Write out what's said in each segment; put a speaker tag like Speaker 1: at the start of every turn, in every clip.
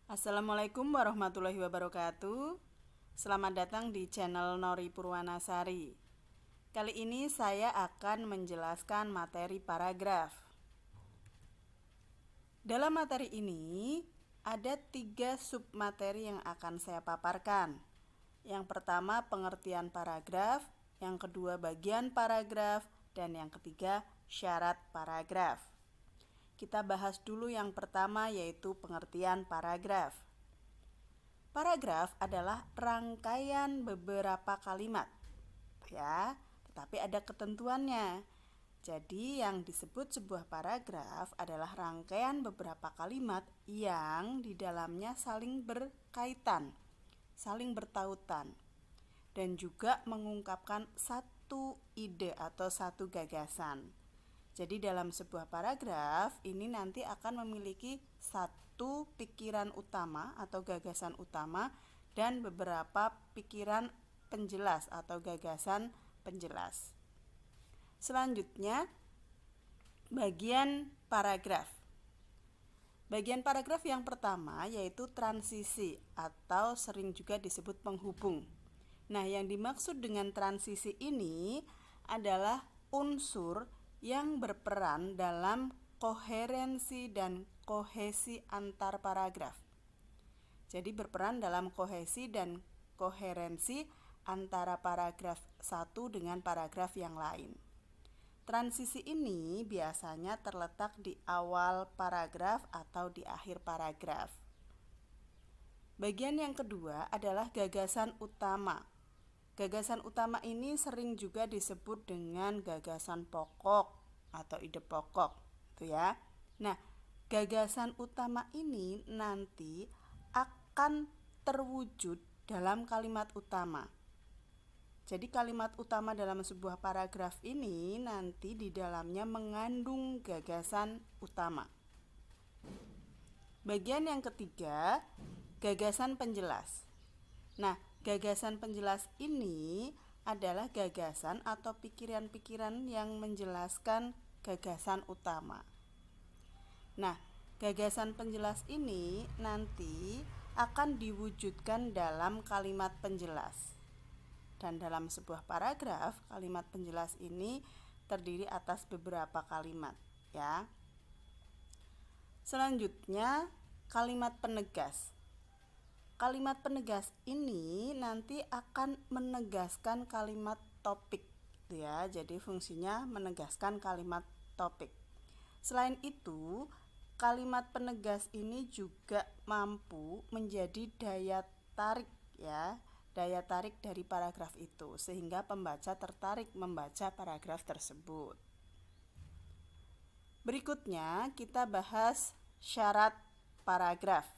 Speaker 1: Assalamualaikum warahmatullahi wabarakatuh. Selamat datang di channel Nori Purwanasari. Kali ini saya akan menjelaskan materi paragraf. Dalam materi ini ada 3 submateri yang akan saya paparkan. Yang pertama pengertian paragraf, yang kedua bagian paragraf, dan yang ketiga syarat paragraf. Kita bahas dulu yang pertama, yaitu pengertian paragraf. Paragraf adalah rangkaian beberapa kalimat, ya, tetapi ada ketentuannya. Jadi yang disebut sebuah paragraf adalah rangkaian beberapa kalimat yang di dalamnya saling berkaitan, saling bertautan, dan juga mengungkapkan satu ide atau satu gagasan. Jadi dalam sebuah paragraf ini nanti akan memiliki satu pikiran utama atau gagasan utama dan beberapa pikiran penjelas atau gagasan penjelas. Selanjutnya, bagian paragraf. Bagian paragraf yang pertama yaitu transisi atau sering juga disebut penghubung. Nah, yang dimaksud dengan transisi ini adalah unsur yang berperan dalam koherensi dan kohesi antar paragraf. Jadi berperan dalam kohesi dan koherensi antara paragraf satu dengan paragraf yang lain. Transisi ini biasanya terletak di awal paragraf atau di akhir paragraf. Bagian yang kedua adalah gagasan utama. Gagasan utama ini sering juga disebut dengan gagasan pokok atau ide pokok, gitu ya. Nah, gagasan utama ini nanti akan terwujud dalam kalimat utama. Jadi kalimat utama dalam sebuah paragraf ini nanti di dalamnya mengandung gagasan utama. Bagian yang ketiga, gagasan penjelas. Nah, gagasan penjelas ini adalah gagasan atau pikiran-pikiran yang menjelaskan gagasan utama. Nah, gagasan penjelas ini nanti akan diwujudkan dalam kalimat penjelas. Dan dalam sebuah paragraf, kalimat penjelas ini terdiri atas beberapa kalimat, ya. Selanjutnya, kalimat penegas. Kalimat penegas ini nanti akan menegaskan kalimat topik, ya. Jadi fungsinya menegaskan kalimat topik. Selain itu, kalimat penegas ini juga mampu menjadi daya tarik, ya, daya tarik dari paragraf itu sehingga pembaca tertarik membaca paragraf tersebut. Berikutnya kita bahas syarat paragraf.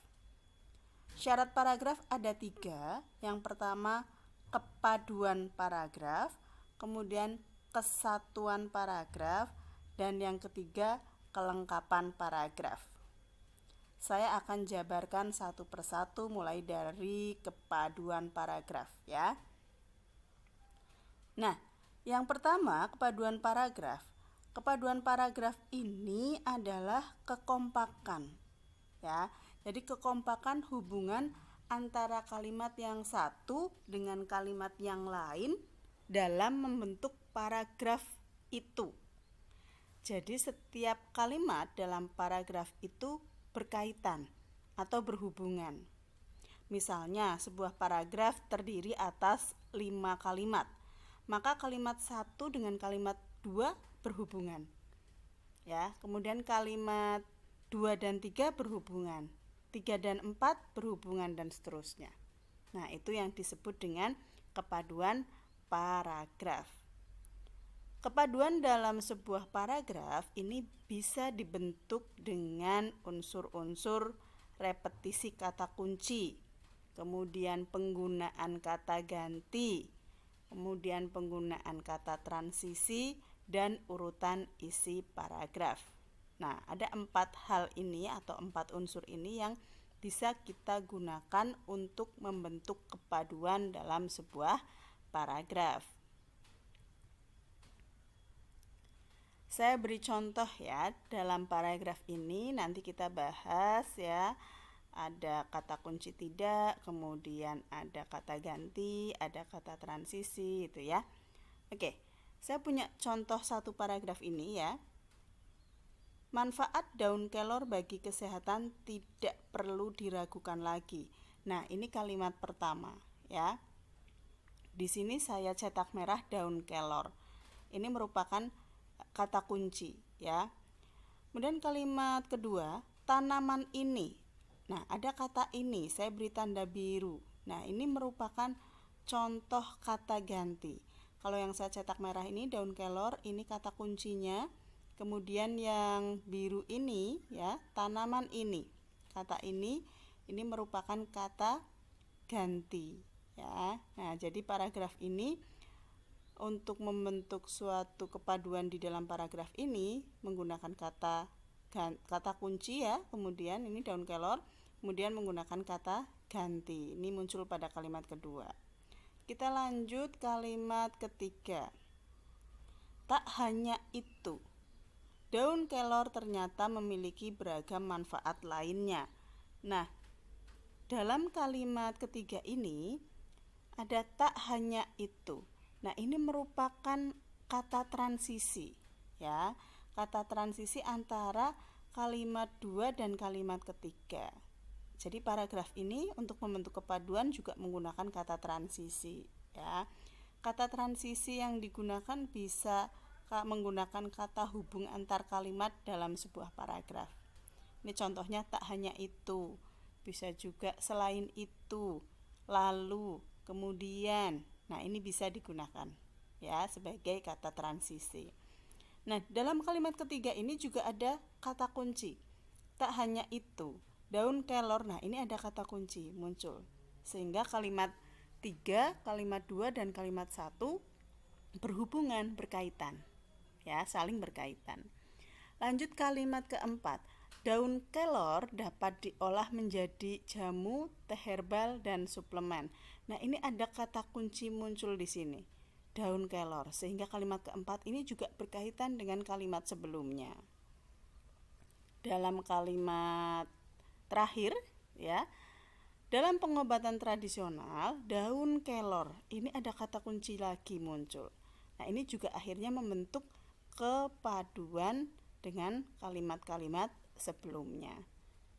Speaker 1: Syarat paragraf ada 3. Yang pertama kepaduan paragraf, kemudian kesatuan paragraf, dan yang ketiga kelengkapan paragraf. Saya akan jabarkan satu persatu mulai dari kepaduan paragraf, ya. Nah, yang pertama kepaduan paragraf. Kepaduan paragraf ini adalah kekompakan, ya. Jadi kekompakan hubungan antara kalimat yang satu dengan kalimat yang lain dalam membentuk paragraf itu. Jadi setiap kalimat dalam paragraf itu berkaitan atau berhubungan. Misalnya sebuah paragraf terdiri atas 5 kalimat, maka kalimat 1 dengan kalimat 2 berhubungan, ya. Kemudian kalimat 2 dan 3 berhubungan, 3 dan 4 berhubungan, dan seterusnya. Nah, itu yang disebut dengan kepaduan paragraf. Kepaduan dalam sebuah paragraf ini bisa dibentuk dengan unsur-unsur repetisi kata kunci, kemudian penggunaan kata ganti, kemudian penggunaan kata transisi, dan urutan isi paragraf. Nah, ada 4 hal ini atau 4 unsur ini yang bisa kita gunakan untuk membentuk kepaduan dalam sebuah paragraf. Saya beri contoh, ya, dalam paragraf ini nanti kita bahas, ya, ada kata kunci tidak, kemudian ada kata ganti, ada kata transisi itu ya. Oke, saya punya contoh satu paragraf ini ya. Manfaat daun kelor bagi kesehatan tidak perlu diragukan lagi. Nah, ini kalimat pertama ya. Di sini saya cetak merah daun kelor. Ini merupakan kata kunci ya. Kemudian kalimat kedua, tanaman ini. Nah, ada kata ini, saya beri tanda biru. Nah, ini merupakan contoh kata ganti. Kalau yang saya cetak merah ini daun kelor, ini kata kuncinya. Kemudian yang biru ini ya, tanaman ini. Kata ini merupakan kata ganti ya. Nah, jadi paragraf ini untuk membentuk suatu kepaduan di dalam paragraf ini menggunakan kata kunci ya, kemudian ini daun kelor, kemudian menggunakan kata ganti. Ini muncul pada kalimat kedua. Kita lanjut kalimat ketiga. Tak hanya itu, daun kelor ternyata memiliki beragam manfaat lainnya. Nah, dalam kalimat ketiga ini ada tak hanya itu. Nah, ini merupakan kata transisi ya. Kata transisi antara kalimat 2 dan kalimat ketiga. Jadi paragraf ini untuk membentuk kepaduan juga menggunakan kata transisi ya. Kata transisi yang digunakan bisa menggunakan kata hubung antar kalimat dalam sebuah paragraf. Ini contohnya tak hanya itu, bisa juga selain itu, lalu, kemudian. Nah, ini bisa digunakan ya sebagai kata transisi. Nah, dalam kalimat ketiga ini juga ada kata kunci. Tak hanya itu, daun kelor. Nah, ini ada kata kunci muncul. Sehingga kalimat 3, kalimat 2 dan kalimat 1 berhubungan, berkaitan. Ya, saling berkaitan. Lanjut kalimat keempat. Daun kelor dapat diolah menjadi jamu, teh herbal dan suplemen. Nah, ini ada kata kunci muncul di sini. Daun kelor, sehingga kalimat keempat ini juga berkaitan dengan kalimat sebelumnya. Dalam kalimat terakhir ya, dalam pengobatan tradisional, daun kelor ini ada kata kunci lagi muncul. Nah, ini juga akhirnya membentuk kepaduan dengan kalimat-kalimat sebelumnya.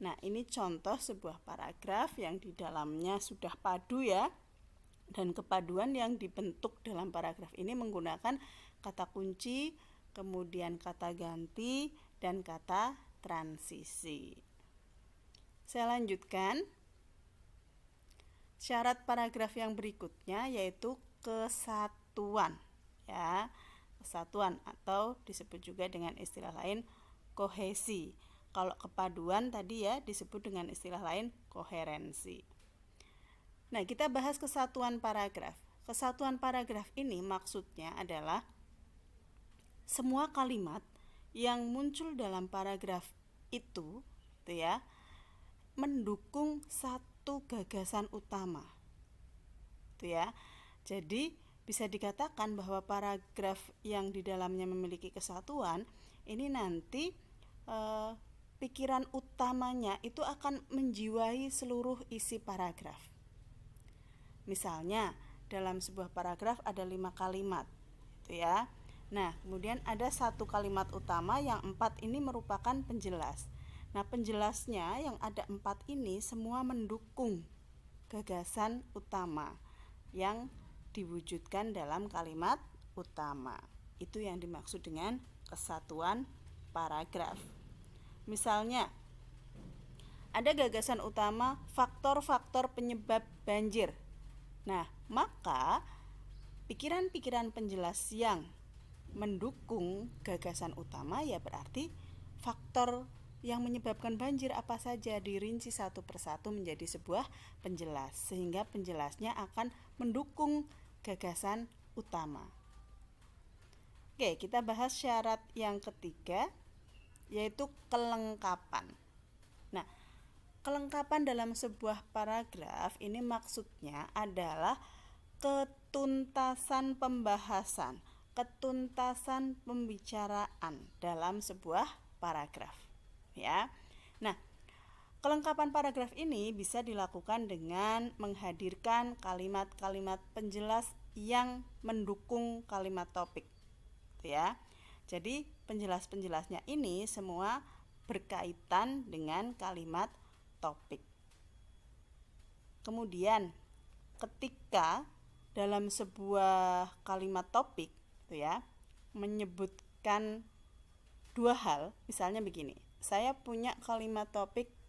Speaker 1: Nah, ini contoh sebuah paragraf yang di dalamnya sudah padu ya. Dan kepaduan yang dibentuk dalam paragraf ini menggunakan kata kunci, kemudian kata ganti, dan kata transisi. Saya lanjutkan. Syarat paragraf yang berikutnya yaitu kesatuan ya. Kesatuan atau disebut juga dengan istilah lain kohesi. Kalau kepaduan tadi ya disebut dengan istilah lain koherensi. Nah, kita bahas kesatuan paragraf. Kesatuan paragraf ini maksudnya adalah semua kalimat yang muncul dalam paragraf itu ya, mendukung satu gagasan utama. Itu ya. Jadi bisa dikatakan bahwa paragraf yang di dalamnya memiliki kesatuan ini nanti pikiran utamanya itu akan menjiwai seluruh isi paragraf. Misalnya dalam sebuah paragraf ada 5 kalimat gitu ya. Nah, kemudian ada satu kalimat utama yang 4 ini merupakan penjelas. Nah, penjelasnya yang ada 4 ini semua mendukung gagasan utama yang diwujudkan dalam kalimat utama. Itu yang dimaksud dengan kesatuan paragraf. Misalnya ada gagasan utama faktor-faktor penyebab banjir. Nah, maka pikiran-pikiran penjelas yang mendukung gagasan utama ya berarti faktor yang menyebabkan banjir apa saja dirinci satu persatu menjadi sebuah penjelas, sehingga penjelasnya akan mendukung gagasan utama. Oke, kita bahas syarat yang ketiga yaitu kelengkapan. Nah, kelengkapan dalam sebuah paragraf ini maksudnya adalah ketuntasan pembahasan, ketuntasan pembicaraan dalam sebuah paragraf ya. Nah, Kelengkapan paragraf ini bisa dilakukan dengan menghadirkan kalimat-kalimat penjelas yang mendukung kalimat topik, ya. Jadi penjelas-penjelasnya ini semua berkaitan dengan kalimat topik. Kemudian ketika dalam sebuah kalimat topik, ya, menyebutkan dua hal, misalnya begini, saya punya kalimat topik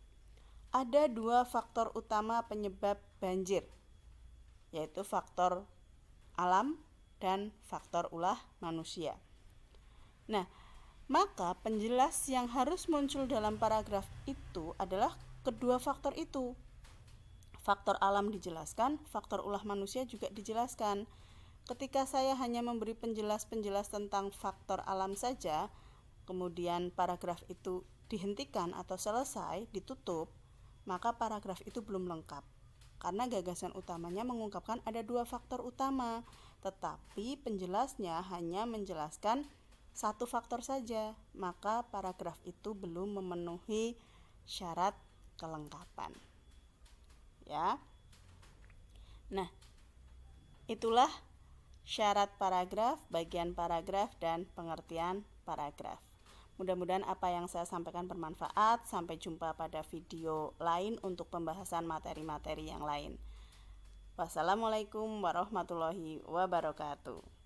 Speaker 1: ada dua faktor utama penyebab banjir, yaitu faktor alam dan faktor ulah manusia. Nah, maka penjelas yang harus muncul dalam paragraf itu adalah kedua faktor itu. Faktor alam dijelaskan, faktor ulah manusia juga dijelaskan. Ketika saya hanya memberi penjelas-penjelas tentang faktor alam saja, kemudian paragraf itu dihentikan atau selesai, ditutup, maka paragraf itu belum lengkap. Karena gagasan utamanya mengungkapkan ada dua faktor utama, tetapi penjelasnya hanya menjelaskan satu faktor saja, maka paragraf itu belum memenuhi syarat kelengkapan. Ya. Nah, itulah syarat paragraf, bagian paragraf, dan pengertian paragraf. Mudah-mudahan apa yang saya sampaikan bermanfaat. Sampai jumpa pada video lain untuk pembahasan materi-materi yang lain. Wassalamualaikum warahmatullahi wabarakatuh.